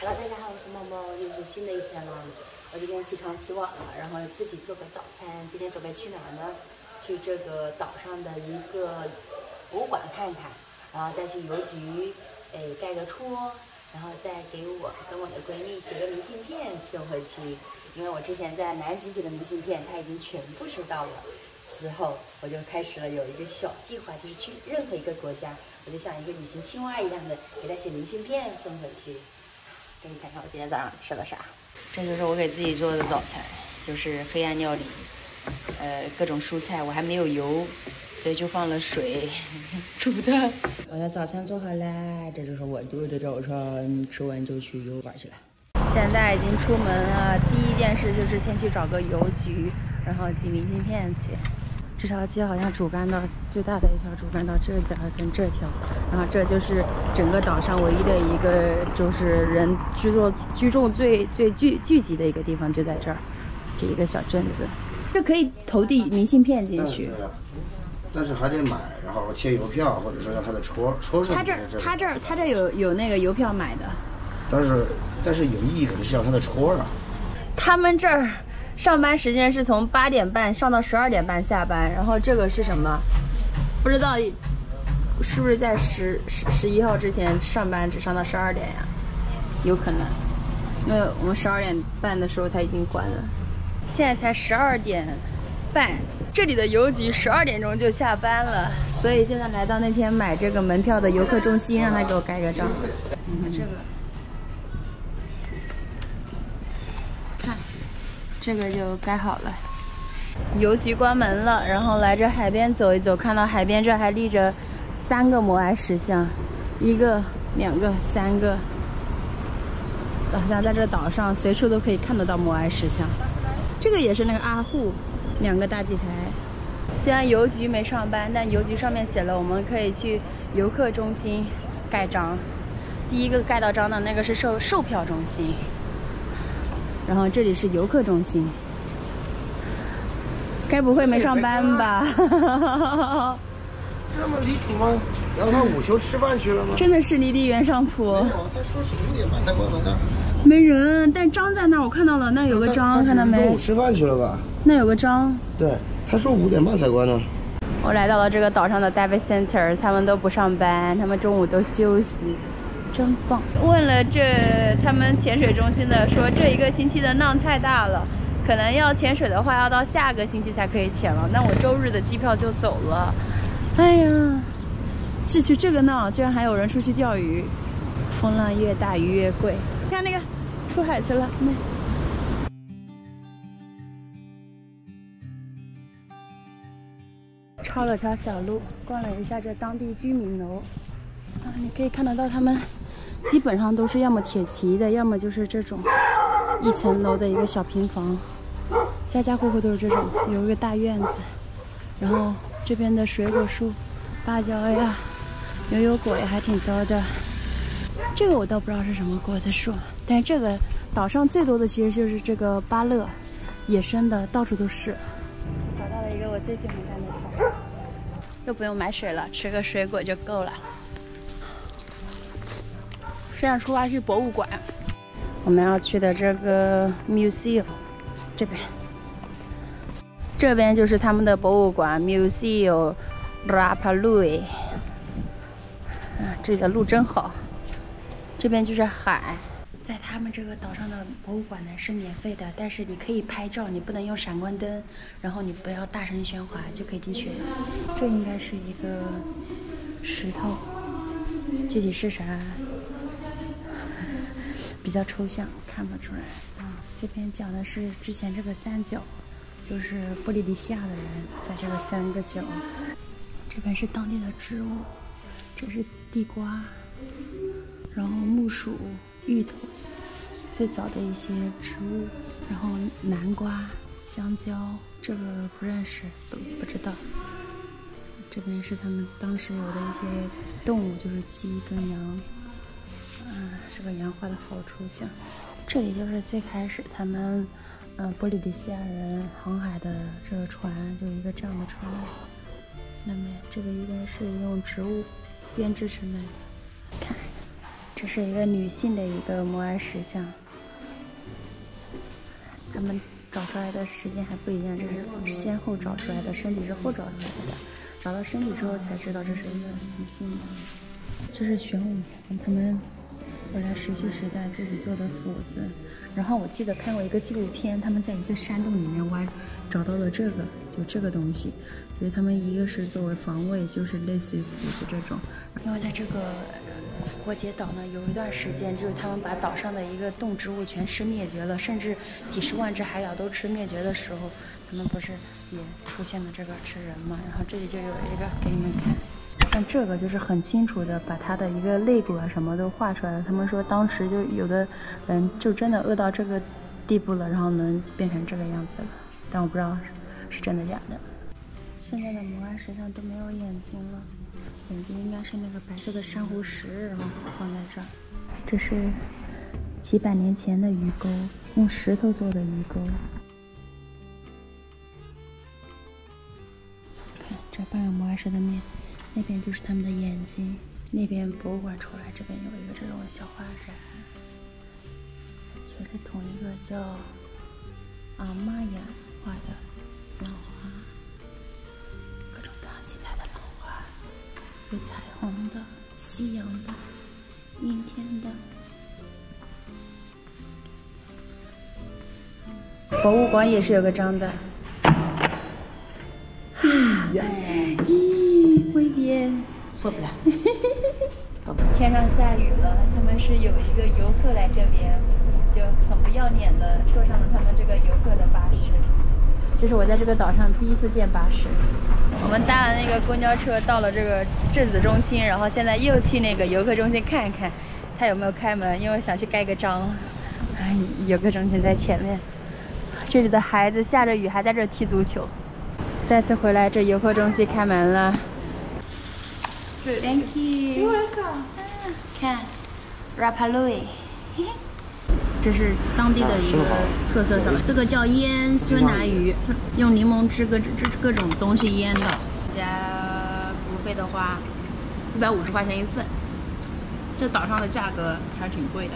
Hello， 大家好，我是猫猫，又是新的一天了。我今天起床起晚了，然后自己做个早餐。今天准备去哪儿呢？去这个岛上的一个博物馆看看，然后再去邮局，盖个戳，然后再给我跟我的闺蜜写个明信片送回去。因为我之前在南极写的明信片，她已经全部收到了。之后我就开始了有一个小计划，就是去任何一个国家，我就像一个旅行青蛙一样的给她写明信片送回去。给你看看我今天早上吃了啥。这就是我给自己做的早餐，就是黑暗料理，各种蔬菜，我还没有油，所以就放了水煮的。我的早餐做好了，这就是我做的早餐，吃完就去游玩去了。现在已经出门了，第一件事就是先去找个邮局，然后寄明信片去。这条街好像主干道最大的一条主干道这条跟这条，然后这就是整个岛上唯一的一个就是人居众最聚集的一个地方，就在这儿，这一个小镇子。这可以投递明信片进去，但是还得买，然后切邮票，或者说要他的戳上。他这有那个邮票买的，但是有意义的是要他的戳啊。他们这儿上班时间是从8点半上到12点半下班，然后这个是什么？不知道是不是在11号之前上班只上到12点呀？有可能，因为我们12点半的时候它已经关了。现在才12点半，这里的邮局12点钟就下班了，所以现在来到那天买这个门票的游客中心，让他给我盖个章。这个。这个就盖好了。邮局关门了，然后来这海边走一走，看到海边这还立着3个摩崖石像，1个、2个、3个，好像在这岛上随处都可以看得到摩崖石像。这个也是那个阿护2个大祭台。虽然邮局没上班，但邮局上面写了我们可以去游客中心盖章。第一个盖到章的那个是售票中心。然后这里是游客中心，该不会没上班吧？这么离谱吗？然后他午休吃饭去了吗？真的是离原上铺。没有，他说是5点半才关门的。没人，但章在那儿，我看到了，那有个章，看到没？中午吃饭去了吧？那有个章。对，他说5点半才关呢。我来到了这个岛上的 Dive Center， 他们都不上班，他们中午都休息。真棒！问了他们潜水中心的，说这1个星期的浪太大了，可能要潜水的话要到下个星期才可以潜了。那我周日的机票就走了。哎呀，这个浪居然还有人出去钓鱼，风浪越大鱼越贵。看那个出海去了，抄了条小路，逛了一下这当地居民楼。你可以看得到他们基本上都是要么铁皮的，要么就是这种1层楼的一个小平房，家家户户都是这种，有一个大院子。然后这边的水果树，芭蕉呀、牛油果也还挺多的。这个我倒不知道是什么果子树，但是这个岛上最多的其实就是这个芭乐，野生的到处都是。找到了一个我最喜欢干的事，又不用买水了，吃个水果就够了。现在出发去博物馆，我们要去的这个 museum， 这边就是他们的博物馆 Museo Rapalui。这里的路真好，这边就是海。在他们这个岛上的博物馆呢是免费的，但是你可以拍照，你不能用闪光灯，然后你不要大声喧哗就可以进去了。这应该是一个石头，具体是啥？比较抽象，看不出来。这边讲的是之前这个三角，就是波利尼西亚的人在这个3个角。这边是当地的植物，这是地瓜，然后木薯、芋头，最早的一些植物，然后南瓜、香蕉，这个不认识，不知道。这边是他们当时有的一些动物，就是鸡跟羊。这个羊画的好抽象。这里就是最开始他们，波利尼西亚人航海的这个船，就一个这样的船。那么这个应该是用植物编织成的。看，这这是一个女性的一个摩崖石像，他们找出来的时间还不一样，这是先后找出来的，身体是后找出来的，找到身体之后才知道这是一个女性的。这是玄武门，他们后来石器时代自己做的斧子。然后我记得看过一个纪录片，他们在一个山洞里面找到了这个，就这个东西，就是他们一个是作为防卫，就是类似于斧子这种。因为在这个复活节岛呢，有一段时间就是他们把岛上的一个动植物全吃灭绝了，甚至几十万只海鸟都吃灭绝的时候，他们不是也出现了这个吃人嘛？然后这里就有一个给你们看。像这个就是很清楚的把他的一个肋骨啊什么都画出来了。他们说当时就有的人就真的饿到这个地步了，然后能变成这个样子了，但我不知道是真的假的。现在的摩崖石像都没有眼睛了，眼睛应该是那个白色的珊瑚石，然后放在这儿。这是几百年前的鱼钩，用石头做的鱼钩。看这半个摩崖石的面。那边就是他们的眼睛，那边博物馆出来，这边有一个这种小花展，全是同一个叫阿玛雅画的浪花，各种大形态的浪花，有彩虹的、夕阳的、阴天的。博物馆也是有个章的。威廉，做不了。天上下雨了，他们是有一个游客来这边，就很不要脸的坐上了他们这个游客的巴士。这是我在这个岛上第一次见巴士。我们搭了那个公交车到了这个镇子中心，然后现在又去那个游客中心看一看，它有没有开门，因为我想去盖个章。游客中心在前面，这里的孩子下着雨还在这踢足球。再次回来，这游客中心开门了。Thank you. You're welcome. 看 ，Rapalui 这是当地的一个特色小吃，这个叫腌吞拿鱼，用柠檬汁各种东西腌的。加服务费的话，150块钱一份。这岛上的价格还是挺贵的。